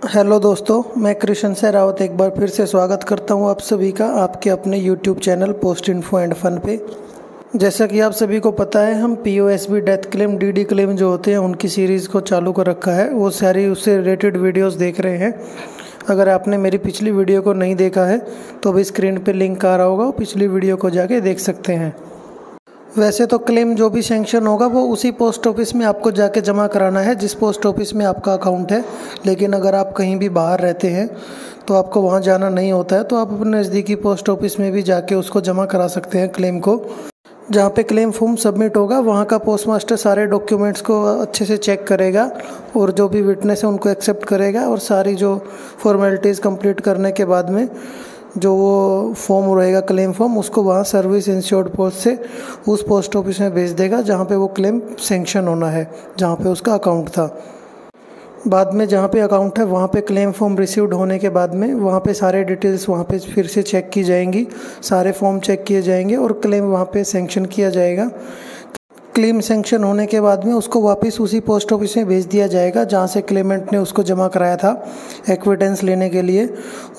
Hello दोस्तों, मैं कृष्ण से रावत एक बार फिर से स्वागत करता हूं आप सभी का आपके अपने YouTube channel post info and fun पे। जैसा कि आप सभी को पता है, हम POSB death claim, DD claim जो होते हैं उनकी सीरीज़ को चालू कर रखा है। वो सारी उससे रिलेटेड वीडियोस देख रहे हैं। अगर आपने मेरी पिछली वीडियो को नहीं देखा है तो अभी स्क्रीन पर लिंक आ रहा होगा, पिछली वीडियो को जाके देख सकते हैं। वैसे तो क्लेम जो भी सैंक्शन होगा वो उसी पोस्ट ऑफिस में आपको जाके जमा कराना है जिस पोस्ट ऑफिस में आपका अकाउंट है। लेकिन अगर आप कहीं भी बाहर रहते हैं तो आपको वहाँ जाना नहीं होता है, तो आप अपने नज़दीकी पोस्ट ऑफिस में भी जाके उसको जमा करा सकते हैं क्लेम को। जहाँ पे क्लेम फॉर्म सबमिट होगा वहाँ का पोस्ट मास्टर सारे डॉक्यूमेंट्स को अच्छे से चेक करेगा और जो भी विटनेस है उनको एक्सेप्ट करेगा, और सारी जो फॉर्मेलिटीज़ कंप्लीट करने के बाद में जो वो फॉर्म रहेगा क्लेम फॉर्म, उसको वहाँ सर्विस इंश्योर्ड पोस्ट से उस पोस्ट ऑफिस में भेज देगा जहाँ पे वो क्लेम सैंक्शन होना है, जहाँ पे उसका अकाउंट था। बाद में जहाँ पे अकाउंट है वहाँ पे क्लेम फॉर्म रिसीव्ड होने के बाद में वहाँ पे सारे डिटेल्स वहाँ पे फिर से चेक की जाएंगी, सारे फॉर्म चेक किए जाएंगे और क्लेम वहाँ पे सैंक्शन किया जाएगा। क्लेम सैंक्शन होने के बाद में उसको वापस उसी पोस्ट ऑफिस में भेज दिया जाएगा जहाँ से क्लेमेंट ने उसको जमा कराया था एक्विटेंस लेने के लिए।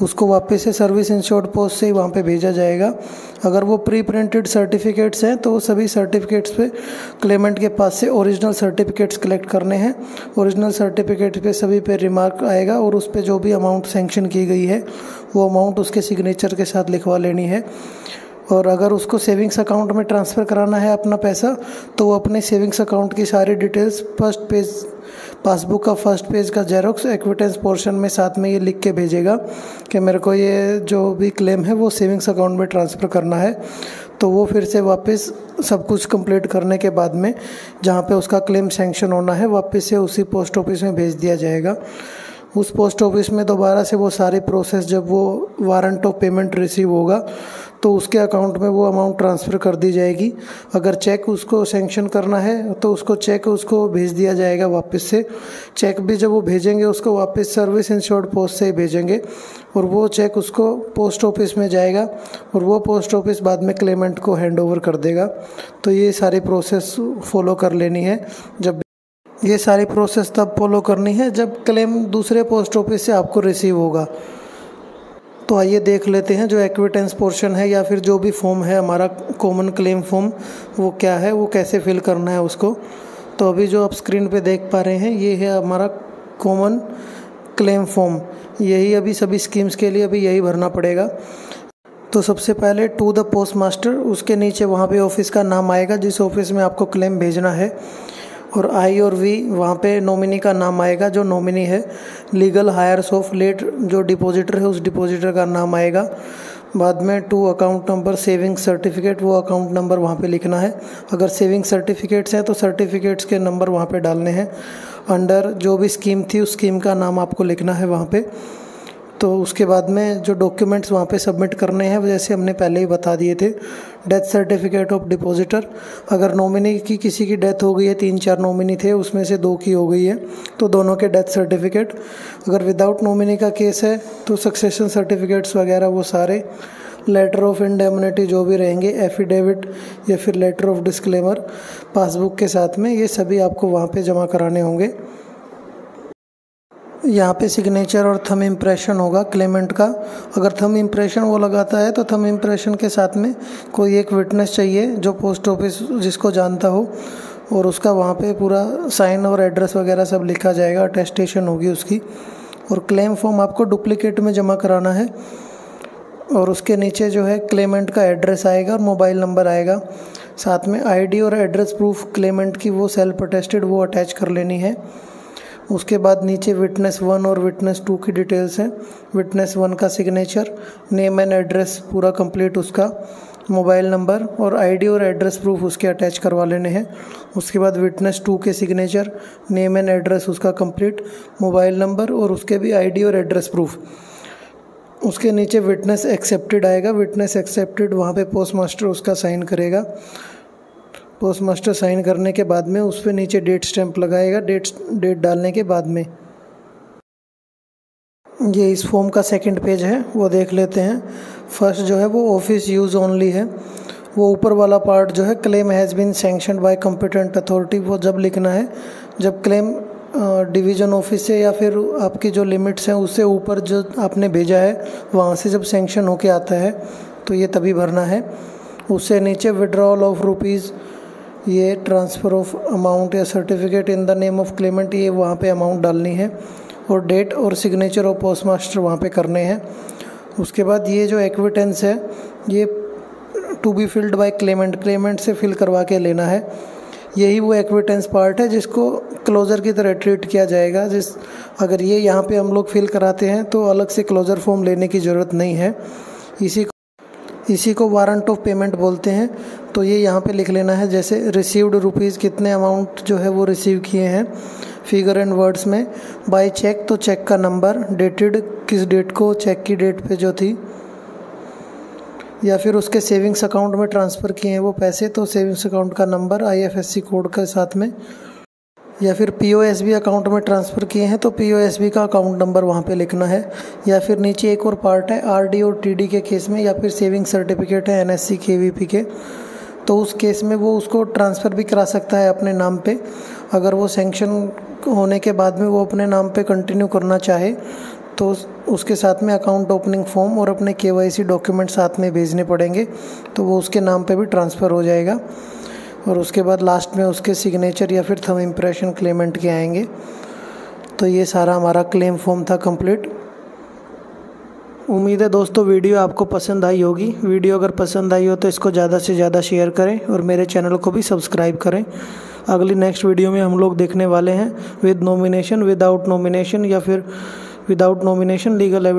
उसको वापस से सर्विस इंश्योर्ड पोस्ट से ही वहाँ पे भेजा जाएगा। अगर वो प्री प्रिंटेड सर्टिफिकेट्स हैं तो सभी सर्टिफिकेट्स पे क्लेमेंट के पास से ओरिजिनल सर्टिफिकेट्स कलेक्ट करने हैं। ओरिजिनल सर्टिफिकेट पे सभी पे रिमार्क आएगा और उस पर जो भी अमाउंट सैंक्शन की गई है वो अमाउंट उसके सिग्नेचर के साथ लिखवा लेनी है। और अगर उसको सेविंग्स अकाउंट में ट्रांसफ़र कराना है अपना पैसा, तो वो अपने सेविंग्स अकाउंट की सारी डिटेल्स फर्स्ट पेज, पासबुक का फर्स्ट पेज का जेरोक्स एक्विटेंस पोर्शन में साथ में ये लिख के भेजेगा कि मेरे को ये जो भी क्लेम है वो सेविंग्स अकाउंट में ट्रांसफ़र करना है। तो वो फिर से वापस सब कुछ कंप्लीट करने के बाद में जहाँ पे उसका क्लेम सैंक्शन होना है वापस से उसी पोस्ट ऑफिस में भेज दिया जाएगा। उस पोस्ट ऑफिस में दोबारा से वो सारी प्रोसेस, जब वो वारंट ऑफ पेमेंट रिसीव होगा तो उसके अकाउंट में वो अमाउंट ट्रांसफ़र कर दी जाएगी। अगर चेक उसको सैंक्शन करना है तो उसको चेक उसको भेज दिया जाएगा वापस से। चेक भी जब वो भेजेंगे उसको वापस सर्विस इंश्योर्ड पोस्ट से ही भेजेंगे और वो चेक उसको पोस्ट ऑफिस में जाएगा और वो पोस्ट ऑफिस बाद में क्लेमेंट को हैंड ओवर कर देगा। तो ये सारी प्रोसेस फॉलो कर लेनी है। जब ये सारी प्रोसेस तब फॉलो करनी है जब क्लेम दूसरे पोस्ट ऑफिस से आपको रिसीव होगा। तो आइए देख लेते हैं जो एक्विटेंस पोर्शन है या फिर जो भी फॉर्म है हमारा कॉमन क्लेम फॉर्म, वो क्या है, वो कैसे फिल करना है उसको। तो अभी जो आप स्क्रीन पे देख पा रहे हैं ये है हमारा कॉमन क्लेम फॉर्म। यही अभी सभी स्कीम्स के लिए अभी यही भरना पड़ेगा। तो सबसे पहले टू द पोस्ट मास्टर, उसके नीचे वहाँ पे ऑफिस का नाम आएगा जिस ऑफिस में आपको क्लेम भेजना है, और आई और वी वहाँ पे नॉमिनी का नाम आएगा जो नॉमिनी है। लीगल हायर्स ऑफ लेट जो डिपॉजिटर है उस डिपॉजिटर का नाम आएगा। बाद में to account number saving certificate, वो अकाउंट नंबर वहाँ पे लिखना है। अगर सेविंग सर्टिफिकेट्स हैं तो सर्टिफिकेट्स के नंबर वहाँ पे डालने हैं। अंडर जो भी स्कीम थी उस स्कीम का नाम आपको लिखना है वहाँ पे। तो उसके बाद में जो डॉक्यूमेंट्स वहाँ पे सबमिट करने हैं जैसे हमने पहले ही बता दिए थे। डेथ सर्टिफिकेट ऑफ डिपॉजिटर, अगर नॉमिनी की किसी की डेथ हो गई है, 3-4 नॉमिनी थे उसमें से 2 की हो गई है तो दोनों के डेथ सर्टिफिकेट। अगर विदाउट नॉमिनी का केस है तो सक्सेशन सर्टिफिकेट्स वगैरह वो सारे, लेटर ऑफ इंडेमनिटी जो भी रहेंगे, एफिडेविट या फिर लेटर ऑफ डिस्क्लेमर पासबुक के साथ में, ये सभी आपको वहाँ पे जमा कराने होंगे। यहाँ पे सिग्नेचर और थंब इम्प्रेशन होगा क्लेमेंट का। अगर थंब इम्प्रेशन वो लगाता है तो थंब इम्प्रेशन के साथ में कोई एक विटनेस चाहिए जो पोस्ट ऑफिस जिसको जानता हो, और उसका वहाँ पे पूरा साइन और एड्रेस वगैरह सब लिखा जाएगा, अटेस्टेशन होगी उसकी। और क्लेम फॉर्म आपको डुप्लीकेट में जमा कराना है और उसके नीचे जो है क्लेमेंट का एड्रेस आएगा और मोबाइल नंबर आएगा। साथ में आईडी और एड्रेस प्रूफ क्लेमेंट की वो सेल्फ अटेस्टेड वो अटैच कर लेनी है। उसके बाद नीचे विटनेस 1 और विटनेस 2 की डिटेल्स हैं। विटनेस 1 का सिग्नेचर, नेम एंड एड्रेस पूरा कंप्लीट उसका, मोबाइल नंबर और आईडी और एड्रेस प्रूफ उसके अटैच करवा लेने हैं। उसके बाद विटनेस 2 के सिग्नेचर, नेम एंड एड्रेस उसका कंप्लीट, मोबाइल नंबर और उसके भी आईडी और एड्रेस प्रूफ। उसके नीचे विटनेस एक्सेप्टेड आएगा। विटनेस एक्सेप्टेड वहाँ पे पोस्ट मास्टर उसका साइन करेगा। पोस्ट मास्टर साइन करने के बाद में उस पर नीचे डेट स्टैंप लगाएगा। डेट डालने के बाद में ये इस फॉर्म का सेकंड पेज है, वो देख लेते हैं। फर्स्ट जो है वो ऑफिस यूज़ ओनली है। वो ऊपर वाला पार्ट जो है claim has been sanctioned by competent authority, वो जब लिखना है जब क्लेम डिवीज़न ऑफिस से या फिर आपकी जो लिमिट्स हैं उससे ऊपर जो आपने भेजा है वहाँ से जब सैंक्शन होके आता है तो ये तभी भरना है। उससे नीचे विड्रॉल ऑफ रुपीज़, ये ट्रांसफ़र ऑफ अमाउंट या certificate in the name of Clement, ये वहाँ पे अमाउंट डालनी है और डेट और सिग्नेचर ऑफ पोस्ट मास्टर वहाँ पे करने हैं। उसके बाद ये जो एक्विटेंस है ये to be filled by claimant से फिल करवा के लेना है। यही वो एक्विटेंस पार्ट है जिसको क्लोज़र की तरह ट्रीट किया जाएगा। अगर ये यहाँ पे हम लोग फिल कराते हैं तो अलग से क्लोज़र फॉर्म लेने की ज़रूरत नहीं है। इसी को वारंट ऑफ पेमेंट बोलते हैं। तो ये यहाँ पे लिख लेना है, जैसे रिसीव्ड रुपीज़, कितने अमाउंट जो है वो रिसीव किए हैं, फिगर एंड वर्ड्स में। बाय चेक तो चेक का नंबर, डेटेड किस डेट को, चेक की डेट पे जो थी, या फिर उसके सेविंग्स अकाउंट में ट्रांसफ़र किए हैं वो पैसे तो सेविंग्स अकाउंट का नंबर IFSC कोड के साथ में, या फिर POSB अकाउंट में ट्रांसफ़र किए हैं तो POSB का अकाउंट नंबर वहाँ पे लिखना है। या फिर नीचे एक और पार्ट है RD और TD के केस में, या फिर सेविंग सर्टिफिकेट है NSC KVP के, तो उस केस में वो उसको ट्रांसफ़र भी करा सकता है अपने नाम पे। अगर वो सैंक्शन होने के बाद में वो अपने नाम पे कंटिन्यू करना चाहे तो उसके साथ में अकाउंट ओपनिंग फॉर्म और अपने KYC डॉक्यूमेंट साथ में भेजने पड़ेंगे, तो वो उसके नाम पे भी ट्रांसफ़र हो जाएगा। और उसके बाद लास्ट में उसके सिग्नेचर या फिर थंब इम्प्रेशन क्लेमेंट के आएंगे। तो ये सारा हमारा क्लेम फॉर्म था कंप्लीट। उम्मीद है दोस्तों वीडियो आपको पसंद आई होगी। वीडियो अगर पसंद आई हो तो इसको ज़्यादा से ज़्यादा शेयर करें और मेरे चैनल को भी सब्सक्राइब करें। अगली नेक्स्ट वीडियो में हम लोग देखने वाले हैं विद नॉमिनेशन, विदाउट नॉमिनेशन, या फिर विदाउट नॉमिनेशन लीगल एविडेंस।